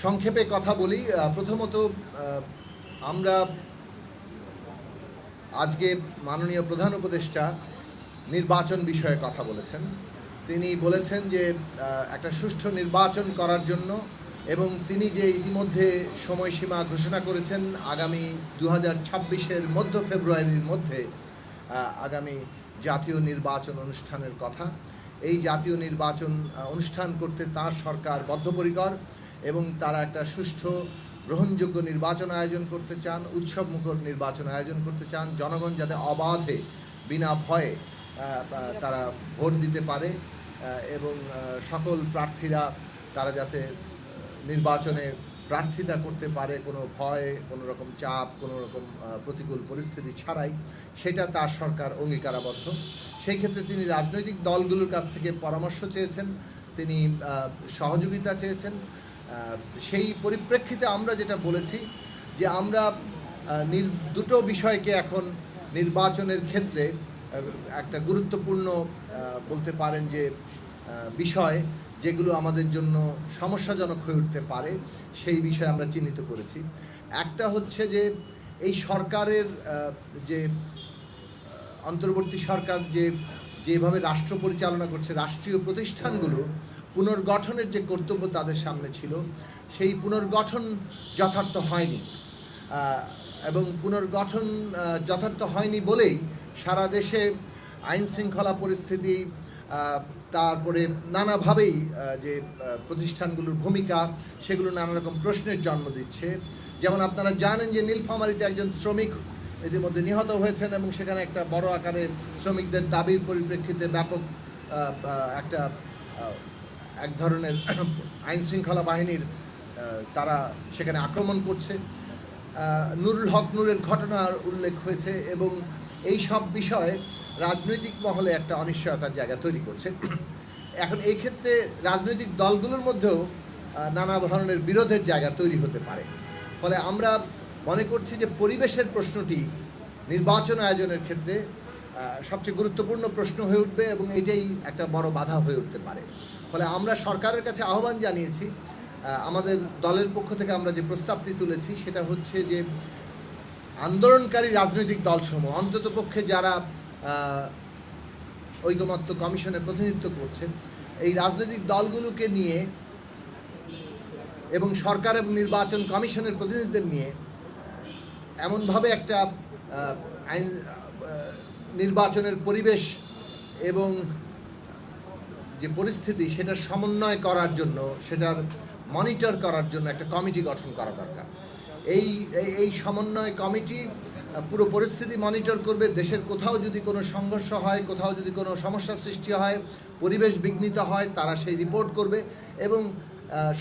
সংক্ষেপে কথা বলি। প্রথমত আমরা আজকে মাননীয় প্রধান উপদেষ্টা নির্বাচন বিষয়ে কথা বলেছেন। তিনি বলেছেন যে একটা সুষ্ঠু নির্বাচন করার জন্য এবং তিনি যে ইতিমধ্যে সময়সীমা ঘোষণা করেছেন আগামী 2026-এর মধ্য ফেব্রুয়ারির মধ্যে আগামী জাতীয় নির্বাচন অনুষ্ঠানের কথা। এই জাতীয় নির্বাচন অনুষ্ঠান করতে তার সরকার বদ্ধপরিকর এবং তারা একটা সুষ্ঠু গ্রহণযোগ্য নির্বাচন আয়োজন করতে চান, উৎসবমুখর নির্বাচন আয়োজন করতে চান। জনগণ যাতে অবাধে বিনা ভয়ে তারা ভোট দিতে পারে এবং সকল প্রার্থীরা তারা যাতে নির্বাচনে প্রার্থিতা করতে পারে কোনো ভয়, কোনো রকম চাপ, কোনো রকম প্রতিকূল পরিস্থিতি ছাড়াই, সেটা তার সরকার অঙ্গীকারাবদ্ধ। সেই ক্ষেত্রে তিনি রাজনৈতিক দলগুলোর কাছ থেকে পরামর্শ চেয়েছেন, তিনি সহযোগিতা চেয়েছেন। সেই পরিপ্রেক্ষিতে আমরা যেটা বলেছি যে আমরা দুটো বিষয়কে এখন নির্বাচনের ক্ষেত্রে একটা গুরুত্বপূর্ণ বলতে পারেন যে বিষয় যেগুলো আমাদের জন্য সমস্যাজনক হয়ে উঠতে পারে সেই বিষয়ে আমরা চিহ্নিত করেছি। একটা হচ্ছে যে এই সরকারের যে অন্তর্বর্তী সরকার যেভাবে রাষ্ট্র পরিচালনা করছে, রাষ্ট্রীয় প্রতিষ্ঠানগুলো পুনর্গঠনের যে কর্তব্য তাদের সামনে ছিল, সেই পুনর্গঠন যথার্থ হয়নি এবং পুনর্গঠন যথার্থ হয়নি বলেই সারা দেশে আইন শৃঙ্খলা পরিস্থিতি, তারপরে নানাভাবেই যে প্রতিষ্ঠানগুলোর ভূমিকা সেগুলো নানা রকম প্রশ্নের জন্ম দিচ্ছে। যেমন আপনারা জানেন যে নীলফামারীতে একজন শ্রমিক ইতিমধ্যে নিহত হয়েছেন এবং সেখানে একটা বড় আকারে শ্রমিকদের দাবির পরিপ্রেক্ষিতে ব্যাপক এক ধরনের আইন শৃঙ্খলা বাহিনীর তারা সেখানে আক্রমণ করছে। নুরুল হক নূরের ঘটনার উল্লেখ হয়েছে এবং এই সব বিষয়ে রাজনৈতিক মহলে একটা অনিশ্চয়তার জায়গা তৈরি করছে। এখন এই ক্ষেত্রে রাজনৈতিক দলগুলোর মধ্যেও নানা ধরনের বিরোধের জায়গা তৈরি হতে পারে। ফলে আমরা মনে করছি যে পরিবেশের প্রশ্নটি নির্বাচন আয়োজনের ক্ষেত্রে সবচেয়ে গুরুত্বপূর্ণ প্রশ্ন হয়ে উঠবে এবং এটাই একটা বড় বাধা হয়ে উঠতে পারে। ফলে আমরা সরকারের কাছে আহ্বান জানিয়েছি, আমাদের দলের পক্ষ থেকে আমরা যে প্রস্তাবটি তুলেছি সেটা হচ্ছে যে আন্দোলনকারী রাজনৈতিক দলসমূহ, অন্ততপক্ষে যারা ঐকমত্য কমিশনের প্রতিনিধিত্ব করছেন, এই রাজনৈতিক দলগুলোকে নিয়ে এবং সরকার এবং নির্বাচন কমিশনের প্রতিনিধিদের নিয়ে এমনভাবে একটা নির্বাচনের পরিবেশ এবং যে পরিস্থিতি সেটার সমন্বয় করার জন্য, সেটার মনিটর করার জন্য একটা কমিটি গঠন করা দরকার। এই সমন্বয় কমিটি পুরো পরিস্থিতি মনিটর করবে। দেশের কোথাও যদি কোনো সংঘর্ষ হয়, কোথাও যদি কোনো সমস্যার সৃষ্টি হয়, পরিবেশ বিঘ্নিত হয়, তারা সেই রিপোর্ট করবে এবং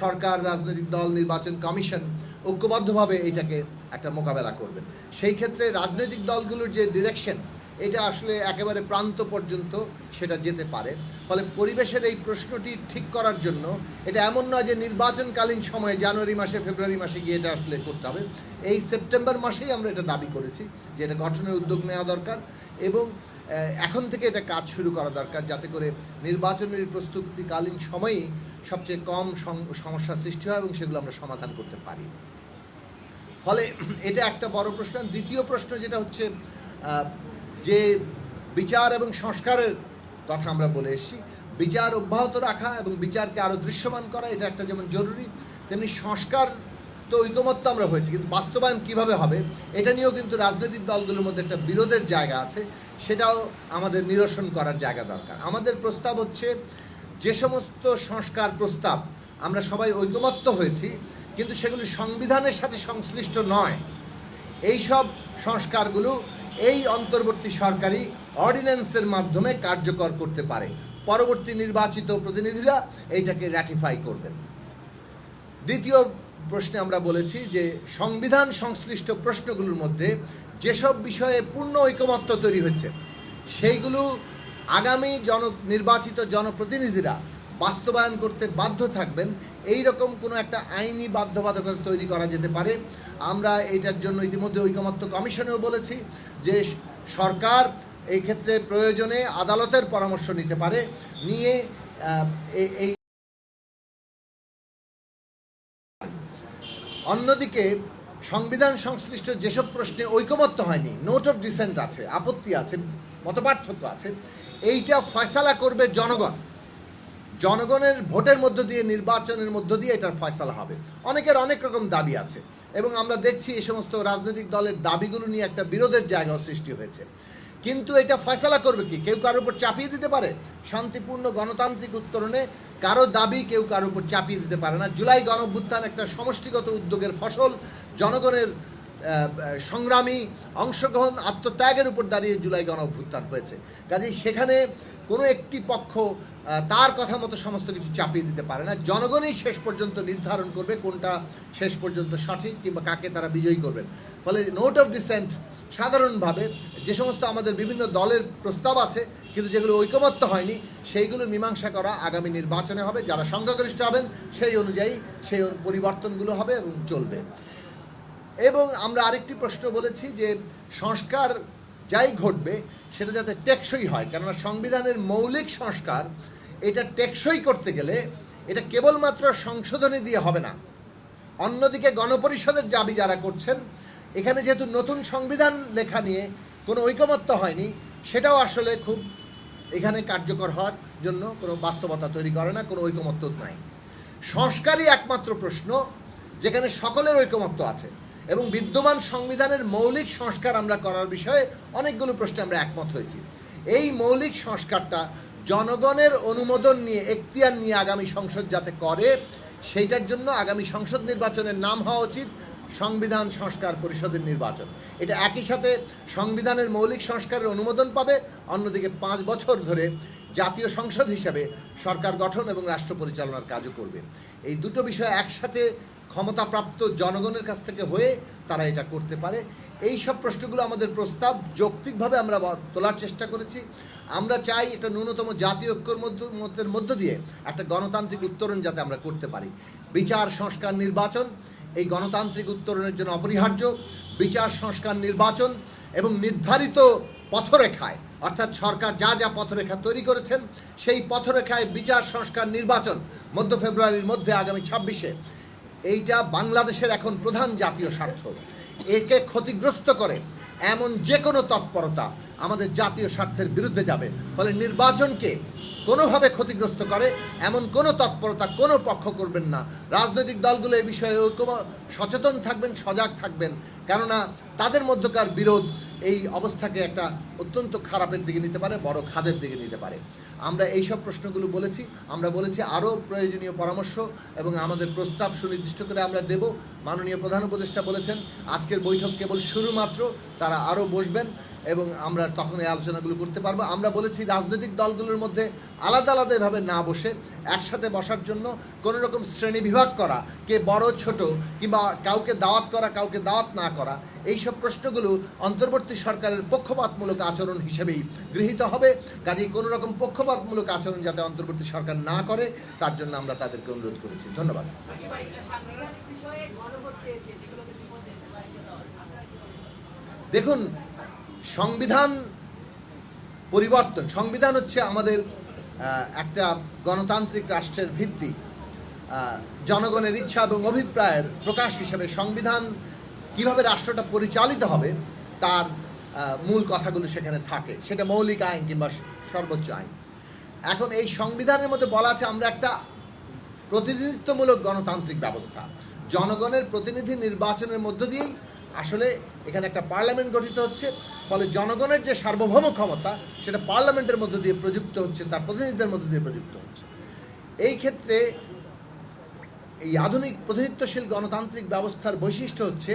সরকার, রাজনৈতিক দল, নির্বাচন কমিশন ঐক্যবদ্ধভাবে এইটাকে একটা মোকাবেলা করবেন। সেই ক্ষেত্রে রাজনৈতিক দলগুলোর যে ডিরেকশন, এটা আসলে একেবারে প্রান্ত পর্যন্ত সেটা যেতে পারে। ফলে পরিবেশের এই প্রশ্নটি ঠিক করার জন্য এটা এমন নয় যে নির্বাচনকালীন সময়ে জানুয়ারি মাসে, ফেব্রুয়ারি মাসে গিয়ে এটা আসলে করতে হবে। এই সেপ্টেম্বর মাসেই আমরা এটা দাবি করেছি যে এটা গঠনের উদ্যোগ নেওয়া দরকার এবং এখন থেকে এটা কাজ শুরু করা দরকার, যাতে করে নির্বাচনের প্রস্তুতিকালীন সময়েই সবচেয়ে কম সমস্যার সৃষ্টি হয় এবং সেগুলো আমরা সমাধান করতে পারি। ফলে এটা একটা বড় প্রশ্ন। দ্বিতীয় প্রশ্ন যেটা হচ্ছে যে বিচার এবং সংস্কারের কথা আমরা বলে এসেছি, বিচার অব্যাহত রাখা এবং বিচারকে আরও দৃশ্যমান করা, এটা একটা যেমন জরুরি, তেমনি সংস্কার তো ঐকমত্য আমরা হয়েছে, কিন্তু বাস্তবায়ন কিভাবে হবে এটা নিয়েও কিন্তু রাজনৈতিক দলগুলোর মধ্যে একটা বিরোধের জায়গা আছে, সেটাও আমাদের নিরসন করার জায়গা দরকার। আমাদের প্রস্তাব হচ্ছে যে সমস্ত সংস্কার প্রস্তাব আমরা সবাই ঐকমত্য হয়েছি কিন্তু সেগুলি সংবিধানের সাথে সংশ্লিষ্ট নয়, এই সব সংস্কারগুলো এই অন্তর্বর্তী সরকারি অর্ডিন্যান্সের মাধ্যমে কার্যকর করতে পারে। পরবর্তী নির্বাচিত প্রতিনিধিরা এইটাকে র্যাটিফাই করবেন। দ্বিতীয় প্রশ্নে আমরা বলেছি যে সংবিধান সংশ্লিষ্ট প্রশ্নগুলোর মধ্যে যেসব বিষয়ে পূর্ণ ঐকমত্য তৈরি হচ্ছে সেইগুলো আগামী নির্বাচিত জনপ্রতিনিধিরা বাস্তবায়ন করতে বাধ্য থাকবেন। এই রকম কোনো একটা আইনি বাধ্যবাধকতা তৈরি করা যেতে পারে। আমরা এটার জন্য ইতিমধ্যে ঐকমত্য কমিশনেও বলেছি যে সরকার এই ক্ষেত্রে প্রয়োজনে আদালতের পরামর্শ নিতে পারে, নিয়ে এই অন্যদিকে সংবিধান সংশ্লিষ্ট যেসব প্রশ্নে ঐকমত্য হয়নি, নোট অফ ডিসেন্ট আছে, আপত্তি আছে, মতপার্থক্য আছে, এইটা ফয়সালা করবে জনগণ। জনগণের ভোটের মধ্য দিয়ে, নির্বাচনের মধ্য দিয়ে এটার ফয়সালা হবে। অনেকের অনেক রকম দাবি আছে এবং আমরা দেখছি এই সমস্ত রাজনৈতিক দলের দাবিগুলো নিয়ে একটা বিরোধের জায়গাও সৃষ্টি হয়েছে। কিন্তু এটা ফয়সালা করবে কি? কেউ কারোর উপর চাপিয়ে দিতে পারে? শান্তিপূর্ণ গণতান্ত্রিক উত্তরণে কারো দাবি কেউ কারোর উপর চাপিয়ে দিতে পারে না। জুলাই গণঅভ্যুত্থান একটা সমষ্টিগত উদ্যোগের ফসল, জনগণের সংগ্রামী অংশগ্রহণ, আত্মত্যাগের উপর দাঁড়িয়ে জুলাই গণঅভ্যুত্থান হয়েছে। কাজেই সেখানে কোনো একটি পক্ষ তার কথা মতো সমস্ত কিছু চাপিয়ে দিতে পারে না। জনগণই শেষ পর্যন্ত নির্ধারণ করবে কোনটা শেষ পর্যন্ত সঠিক কিংবা কাকে তারা বিজয়ী করবেন। ফলে নোট অফ ডিসেন্ট সাধারণভাবে যে সমস্ত আমাদের বিভিন্ন দলের প্রস্তাব আছে কিন্তু যেগুলো ঐকমত্য হয়নি, সেইগুলো মীমাংসা করা আগামী নির্বাচনে হবে। যারা সংখ্যাগরিষ্ঠ হবেন সেই অনুযায়ী সেই পরিবর্তনগুলো হবে এবং চলবে। এবং আমরা আরেকটি প্রশ্ন বলেছি যে সংস্কার যাই ঘটবে সেটা যাতে টেকসই হয়, কেননা সংবিধানের মৌলিক সংস্কার এটা টেকসই করতে গেলে এটা কেবলমাত্র সংশোধনী দিয়ে হবে না। অন্যদিকে গণপরিষদের দাবি যারা করছেন, এখানে যেহেতু নতুন সংবিধান লেখা নিয়ে কোনো ঐকমত্য হয়নি, সেটাও আসলে খুব এখানে কার্যকর হওয়ার জন্য কোনো বাস্তবতা তৈরি করে না, কোনো ঐকমত্য নাই। সংস্কারই একমাত্র প্রশ্ন যেখানে সকলের ঐকমত্য আছে এবং বিদ্যমান সংবিধানের মৌলিক সংস্কার আমরা করার বিষয়ে অনেকগুলো প্রশ্নে আমরা একমত হয়েছি। এই মৌলিক সংস্কারটা জনগণের অনুমোদন নিয়ে, এখতিয়ার নিয়ে আগামী সংসদ যাতে করে, সেইটার জন্য আগামী সংসদ নির্বাচনের নাম হওয়া উচিত সংবিধান সংস্কার পরিষদের নির্বাচন। এটা একই সাথে সংবিধানের মৌলিক সংস্কারের অনুমোদন পাবে, অন্যদিকে 5 বছর ধরে জাতীয় সংসদ হিসাবে সরকার গঠন এবং রাষ্ট্র পরিচালনার কাজও করবে। এই দুটো বিষয় একসাথে ক্ষমতাপ্রাপ্ত জনগণের কাছ থেকে হয়ে তারা এটা করতে পারে। এই সব প্রশ্নগুলো আমাদের প্রস্তাব যৌক্তিকভাবে আমরা তোলার চেষ্টা করেছি। আমরা চাই এটা ন্যূনতম জাতীয় ঐক্যের মধ্য দিয়ে একটা গণতান্ত্রিক উত্তরণ যাতে আমরা করতে পারি। বিচার সংস্কার নির্বাচন এই গণতান্ত্রিক উত্তরণের জন্য অপরিহার্য। বিচার সংস্কার নির্বাচন এবং নির্ধারিত পথরেখায়, অর্থাৎ সরকার যা যা পথরেখা তৈরি করেছেন সেই পথরেখায় বিচার সংস্কার নির্বাচন মধ্য ফেব্রুয়ারির মধ্যে আগামী 26-এ, এইটা বাংলাদেশের এখন প্রধান জাতীয় স্বার্থ। একে ক্ষতিগ্রস্ত করে এমন যে কোনো তৎপরতা আমাদের জাতীয় স্বার্থের বিরুদ্ধে যাবে। ফলে নির্বাচনকে কোনোভাবে ক্ষতিগ্রস্ত করে এমন কোনো তৎপরতা কোনো পক্ষ করবেন না। রাজনৈতিক দলগুলো এই বিষয়ে সচেতন থাকবেন, সজাগ থাকবেন, কেননা তাদের মধ্যকার বিরোধ এই অবস্থাকে একটা অত্যন্ত খারাপের দিকে নিতে পারে, বড় খাদের দিকে নিতে পারে। আমরা এই সব প্রশ্নগুলো বলেছি। আমরা বলেছি আরও প্রয়োজনীয় পরামর্শ এবং আমাদের প্রস্তাব সুনির্দিষ্ট করে আমরা দেব। মাননীয় প্রধান উপদেষ্টা বলেছেন আজকের বৈঠক কেবল শুরু মাত্র, তারা আরও বসবেন এবং আমরা তখন এই আলোচনাগুলো করতে পারবো। আমরা বলেছি রাজনৈতিক দলগুলোর মধ্যে আলাদা আলাদা এভাবে না বসে একসাথে বসার জন্য কোনো রকম শ্রেণী বিভাগ করা, কে বড় ছোট কিংবা কাউকে দাওয়াত করা কাউকে দাওয়াত না করা, এইসব প্রশ্নগুলো অন্তর্বর্তী সরকারের পক্ষপাতমূলক আচরণ হিসেবেই গৃহীত হবে। কাজেই কোনো রকম পক্ষপাতমূলক আচরণ যাতে অন্তর্বর্তী সরকার না করে তার জন্য আমরা তাদেরকে অনুরোধ করেছি। ধন্যবাদ। দেখুন, সংবিধান পরিবর্তন, সংবিধান হচ্ছে আমাদের একটা গণতান্ত্রিক রাষ্ট্রের ভিত্তি। জনগণের ইচ্ছা এবং অভিপ্রায়ের প্রকাশ হিসেবে সংবিধান কিভাবে রাষ্ট্রটা পরিচালিত হবে তার মূল কথাগুলো সেখানে থাকে, সেটা মৌলিক আইন কিংবা সর্বোচ্চ আইন। এখন এই সংবিধানের মধ্যে বলা আছে আমরা একটা প্রতিনিধিত্বমূলক গণতান্ত্রিক ব্যবস্থা, জনগণের প্রতিনিধি নির্বাচনের মধ্য দিয়েই আসলে এখানে একটা পার্লামেন্ট গঠিত হচ্ছে। ফলে জনগণের যে সার্বভৌম ক্ষমতা সেটা পার্লামেন্টের মধ্য দিয়ে প্রযুক্ত হচ্ছে, তার প্রতিনিধিদের মধ্য দিয়ে প্রযুক্ত হচ্ছে। এই ক্ষেত্রে এই আধুনিক প্রতিনিধিত্বশীল গণতান্ত্রিক ব্যবস্থার বৈশিষ্ট্য হচ্ছে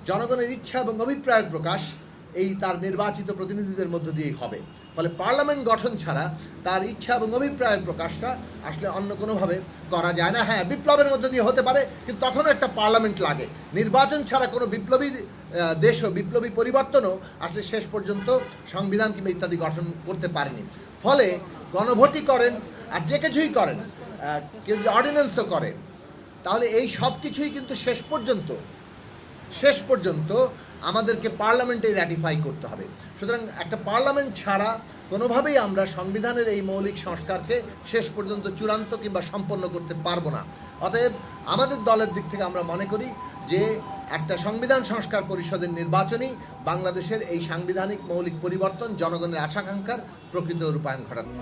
জনগণের ইচ্ছা এবং অভিপ্রায়ের প্রকাশ এই তার নির্বাচিত প্রতিনিধিদের মধ্য দিয়েই হবে। ফলে পার্লামেন্ট গঠন ছাড়া তার ইচ্ছা এবং অভিপ্রায়ের প্রকাশটা আসলে অন্য কোনোভাবে করা যায় না। হ্যাঁ, বিপ্লবের মধ্য দিয়ে হতে পারে, কিন্তু তখনও একটা পার্লামেন্ট লাগে। নির্বাচন ছাড়া কোনো বিপ্লবী দেশও, বিপ্লবী পরিবর্তনও আসলে শেষ পর্যন্ত সংবিধান কিংবা ইত্যাদি গঠন করতে পারেনি। ফলে গণভোটই করেন আর যে কিছুই করেন, কেউ যদি অর্ডিন্যান্সও করে, তাহলে এই সব কিছুই কিন্তু শেষ পর্যন্ত আমাদেরকে পার্লামেন্টে র্যাটিফাই করতে হবে। সুতরাং একটা পার্লামেন্ট ছাড়া কোনোভাবেই আমরা সংবিধানের এই মৌলিক সংস্কারকে শেষ পর্যন্ত চূড়ান্ত কিংবা সম্পন্ন করতে পারবো না। অতএব আমাদের দলের দিক থেকে আমরা মনে করি যে একটা সংবিধান সংস্কার পরিষদের নির্বাচনই বাংলাদেশের এই সাংবিধানিক মৌলিক পরিবর্তন, জনগণের আশাকাঙ্ক্ষার প্রকৃত রূপায়ণ ঘটাবে।